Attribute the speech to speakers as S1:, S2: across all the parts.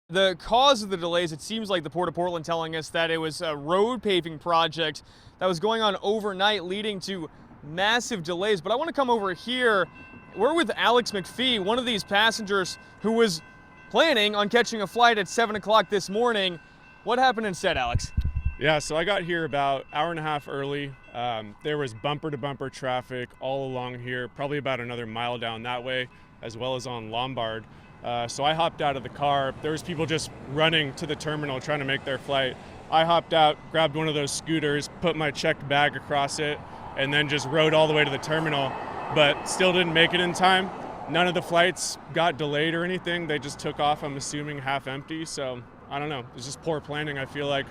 S1: The cause of the delays, it seems like the Port of Portland telling us that it was a road paving project that was going on overnight, leading to massive delays. But I want to come over here. We're with Alex McPhee, one of these passengers who was planning on catching a flight at 7 o'clock this morning. What happened instead, Alex?
S2: Yeah, so I got here about hour and a half early. There was bumper-to-bumper traffic all along here, probably about another mile down that way, as well as on Lombard. So I hopped out of the car. There was people just running to the terminal trying to make their flight. I hopped out, grabbed one of those scooters, put my checked bag across it, and then just rode all the way to the terminal, but still didn't make it in time. None of the flights got delayed or anything. They just took off, I'm assuming, half empty. So I don't know. It's just poor planning. I feel like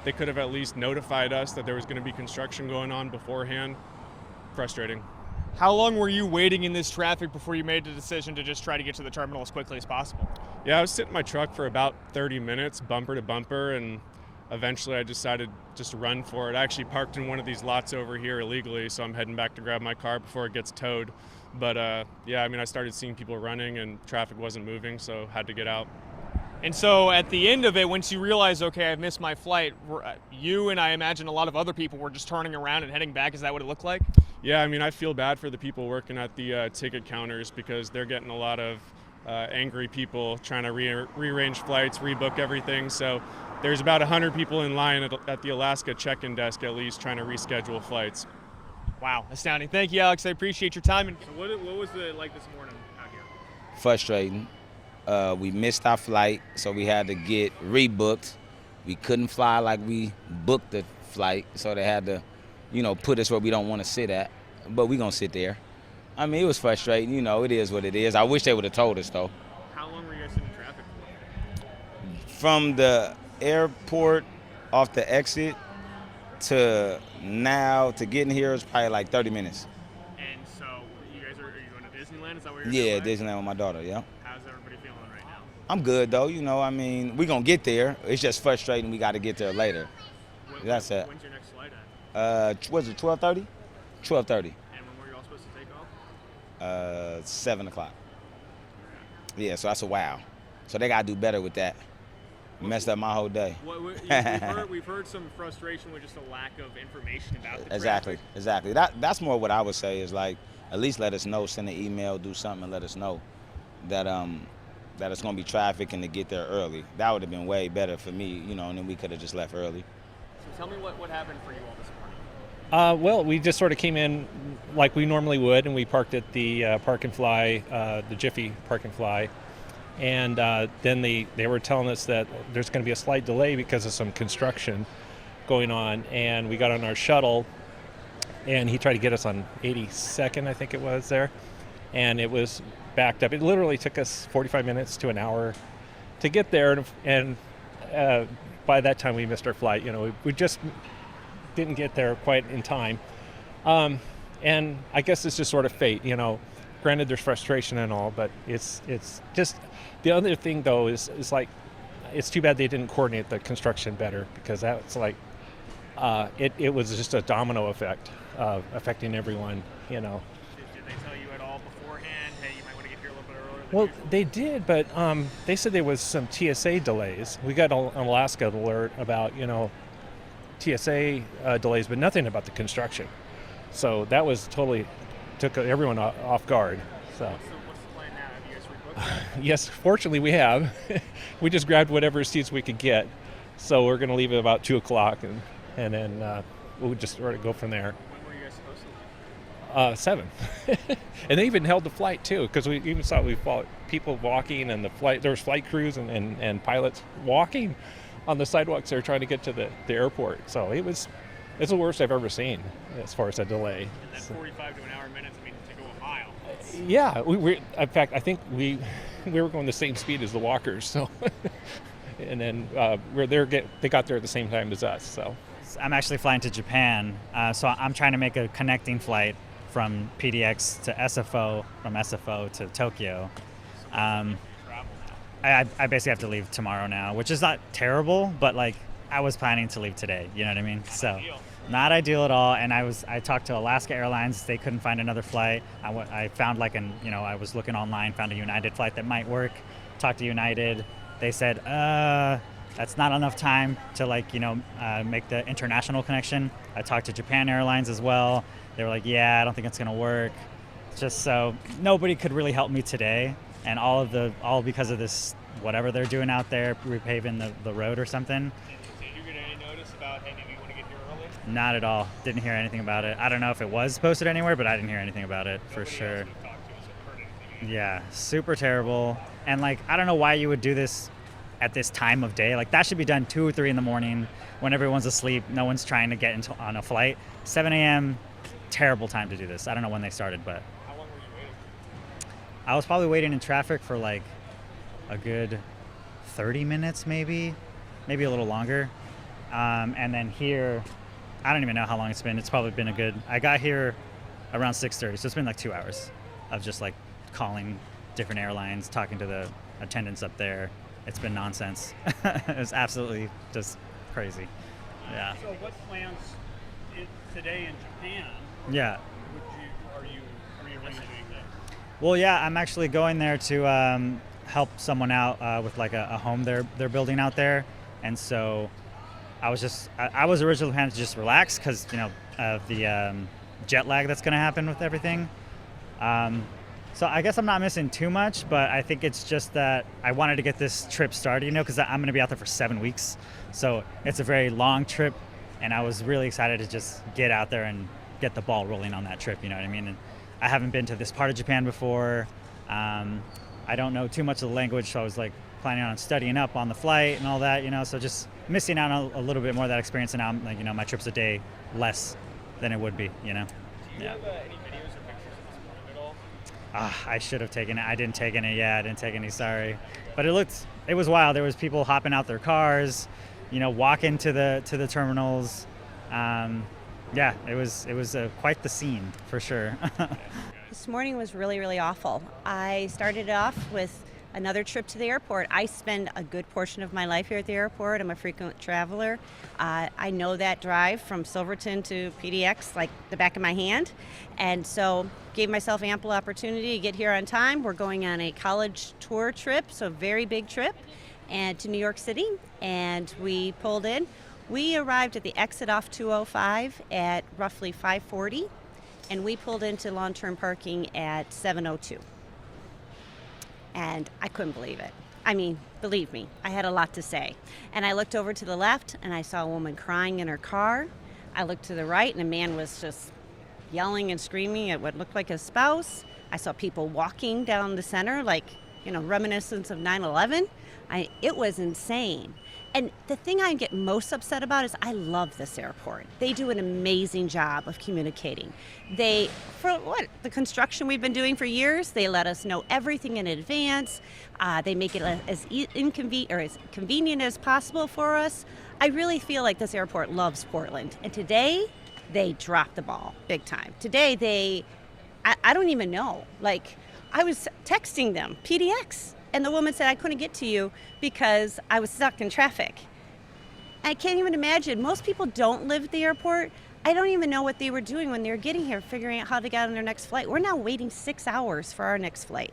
S2: they could have at least notified us that there was going to be construction going on beforehand. Frustrating.
S1: How long were you waiting in this traffic before you made the decision to just try to get to the terminal as quickly as possible?
S2: Yeah, I was sitting in my truck for about 30 minutes, bumper to bumper, and eventually I decided just to run for it. I actually parked in one of these lots over here illegally, so I'm heading back to grab my car before it gets towed. But yeah, I mean, I started seeing people running and traffic wasn't moving, so had to get out.
S1: And so at the end of it, once you realize, okay, I've missed my flight, you and I imagine a lot of other people were just turning around and heading back. Is that what it looked like?
S2: Yeah, I mean, I feel bad for the people working at the ticket counters because they're getting a lot of angry people trying to rearrange flights, rebook everything. So there's about 100 people in line at the Alaska check-in desk at least trying to reschedule flights.
S1: Wow, astounding. Thank you, Alex. I appreciate your time. And so what was it like this morning out here?
S3: Frustrating. We missed our flight, so we had to get rebooked. We couldn't fly like we booked the flight, so they had to, put us where we don't want to sit at. But we're going to sit there. I mean, it was frustrating. It is what it is. I wish they would have told us, though.
S1: How long were you guys sitting in traffic for?
S3: From the airport off the exit to now to getting here is probably like 30 minutes.
S1: And so you guys are you going to Disneyland? Is that where you're
S3: Yeah,
S1: going?
S3: Disneyland with my daughter, yeah.
S1: How's everybody feeling right now?
S3: I'm good, though. I mean, we're going to get there. It's just frustrating we got to get there later. That's it.
S1: When's your next flight at?
S3: Was it 12:30? 12:30.
S1: And when were you all supposed to take off?
S3: 7 o'clock. Yeah, so that's a wow. So they got to do better with that. Messed up my whole day.
S1: We've heard some frustration with just a lack of information about the
S3: Exactly,
S1: traffic.
S3: exactly. That's more what I would say is like, at least let us know, send an email, do something, and let us know that that it's going to be traffic and to get there early. That would have been way better for me, and then we could have just left early.
S1: So tell me what happened for you all this morning.
S4: Well, we just sort of came in like we normally would, and we parked at the Park and Fly, the Jiffy Park and Fly. And then they were telling us that there's going to be a slight delay because of some construction going on. And we got on our shuttle, and he tried to get us on 82nd, I think it was there. And it was backed up. It literally took us 45 minutes to an hour to get there. And by that time, we missed our flight. We just didn't get there quite in time. And I guess it's just sort of fate, Granted, there's frustration and all, but it's just the other thing though is like it's too bad they didn't coordinate the construction better, because that's like it was just a domino effect affecting everyone.
S1: Did they tell you at all beforehand? Hey, you might want to get here a little bit earlier.
S4: Well, they did, but they said there was some TSA delays. We got an Alaska alert about TSA delays, but nothing about the construction. So that was totally took everyone off guard. So
S1: what's the plan now? Have you guys rebooked?
S4: Yes, fortunately we have. We just grabbed whatever seats we could get. So we're going to leave at about 2 o'clock, and then we'll just sort of go from there.
S1: When were you guys supposed to leave?
S4: 7. And they even held the flight too, because we even saw people walking, and there was flight crews and pilots walking on the sidewalks there trying to get to the airport. So it's the worst I've ever seen as far as a delay.
S1: And then 45 to an hour minutes, to go a mile.
S4: Yeah, we in fact, I think we were going the same speed as the walkers. So, and then they got there at the same time as us. So,
S5: I'm actually flying to Japan, so I'm trying to make a connecting flight from PDX to SFO, from SFO to Tokyo. I basically have to leave tomorrow now, which is not terrible, but like I was planning to leave today. You know what I mean? So. Not ideal at all, and I talked to Alaska Airlines. They couldn't find another flight. I found I was looking online, found a United flight that might work. Talked to United. they said, that's not enough time to make the international connection. I talked to Japan Airlines as well. They were like, yeah, I don't think it's gonna work. Just so nobody could really help me today, and all because of this, whatever they're doing out there, repaving the road or something.
S1: Did you get any notice about, hey, maybe you want to get here early?
S5: Not at all. Didn't hear anything about it. I don't know if it was posted anywhere, but I didn't hear anything about it for sure. Yeah, super terrible. And I don't know why you would do this at this time of day. That should be done 2 or 3 in the morning when everyone's asleep. No one's trying to get on a flight. 7 a.m., terrible time to do this. I don't know when they started, but.
S1: How long were you waiting?
S5: I was probably waiting in traffic for a good 30 minutes, maybe a little longer. And then here, I don't even know how long it's been. It's probably been I got here around 6:30, so it's been 2 hours of just calling different airlines, talking to the attendants up there. It's been nonsense. It was absolutely just crazy. Yeah.
S6: So what plans today in Japan?
S5: Yeah.
S6: Are you arranging that?
S5: Well, yeah, I'm actually going there to help someone out with a home they're building out there, and so I was originally planning to just relax because of the jet lag that's going to happen with everything. So I guess I'm not missing too much, but I think it's just that I wanted to get this trip started, because I'm going to be out there for 7 weeks. So it's a very long trip, and I was really excited to just get out there and get the ball rolling on that trip, you know what I mean? And I haven't been to this part of Japan before. I don't know too much of the language, so I was planning on studying up on the flight and all that, so just missing out on a little bit more of that experience, and now I'm my trip's a day less than it would be,
S1: Do you
S5: Yeah.
S1: have any videos or pictures of this morning at all?
S5: I should have taken it. I didn't take any. Yeah, I didn't take any. Sorry, but it was wild. There was people hopping out their cars, walking to the terminals. Yeah, it was quite the scene for sure.
S7: This morning was really, really awful. I started off with another trip to the airport. I spend a good portion of my life here at the airport. I'm a frequent traveler. I know that drive from Silverton to PDX like the back of my hand, and so gave myself ample opportunity to get here on time. We're going on a college tour trip, so a very big trip, and to New York City, and we pulled in. We arrived at the exit off 205 at roughly 5:40, and we pulled into long-term parking at 7:02. And I couldn't believe it. I mean, believe me, I had a lot to say. And I looked over to the left, and I saw a woman crying in her car. I looked to the right, and a man was just yelling and screaming at what looked like his spouse. I saw people walking down the center, reminiscence of 9/11. It was insane. And the thing I get most upset about is I love this airport. They do an amazing job of communicating. For the construction we've been doing for years, they let us know everything in advance. They make it as convenient as possible for us. I really feel like this airport loves Portland. And today, they dropped the ball big time. Today, I don't even know. I was texting them, PDX. And the woman said, I couldn't get to you because I was stuck in traffic. I can't even imagine. Most people don't live at the airport. I don't even know what they were doing when they were getting here, figuring out how to get on their next flight. We're now waiting 6 hours for our next flight.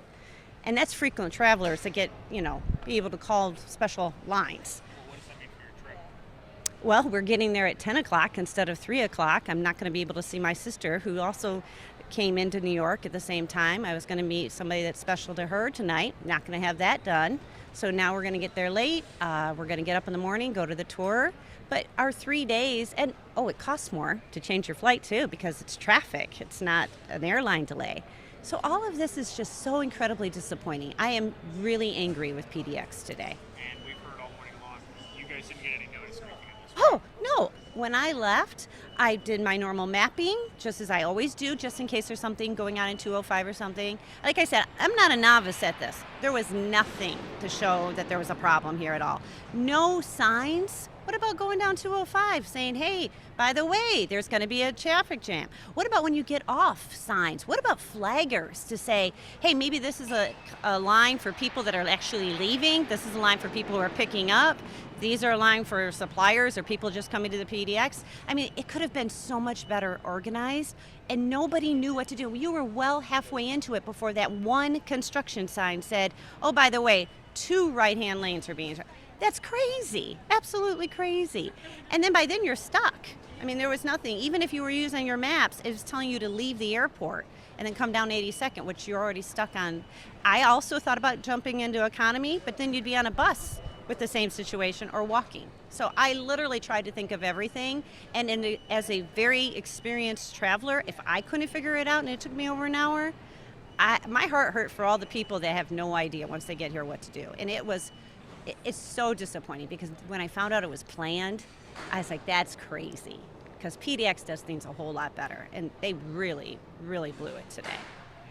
S7: And that's frequent travelers that get, be able to call special lines.
S1: What does that mean for your trip?
S7: Well, we're getting there at 10 o'clock instead of 3 o'clock. I'm not going to be able to see my sister, who also came into New York at the same time. I was going to meet somebody that's special to her tonight. Not going to have that done. So now we're going to get there late. We're going to get up in the morning, go to the tour. But our 3 days, and it costs more to change your flight too because it's traffic. It's not an airline delay. So all of this is just so incredibly disappointing. I am really angry with PDX today.
S1: And we've heard all morning long, you guys didn't get any notice or anything of this.
S7: Oh, no. When I left, I did my normal mapping, just as I always do, just in case there's something going on in 205 or something. Like I said, I'm not a novice at this. There was nothing to show that there was a problem here at all. No signs. What about going down 205 saying, hey, by the way, there's going to be a traffic jam? What about when you get off signs? What about flaggers to say, hey, maybe this is a line for people that are actually leaving. This is a line for people who are picking up. These are a line for suppliers or people just coming to the PDX. I mean, it could have been so much better organized, and nobody knew what to do. You were well halfway into it before that one construction sign said, oh, by the way, 2 right-hand lanes are being. That's crazy, absolutely crazy. And then by then you're stuck. I mean, there was nothing. Even if you were using your maps, it was telling you to leave the airport and then come down 82nd, which you're already stuck on. I also thought about jumping into economy, but then you'd be on a bus with the same situation or walking. So I literally tried to think of everything. And as a very experienced traveler, if I couldn't figure it out and it took me over an hour, my heart hurt for all the people that have no idea once they get here what to do. And it's so disappointing because when I found out it was planned, I was like, that's crazy. Because PDX does things a whole lot better. And they really, really blew it today.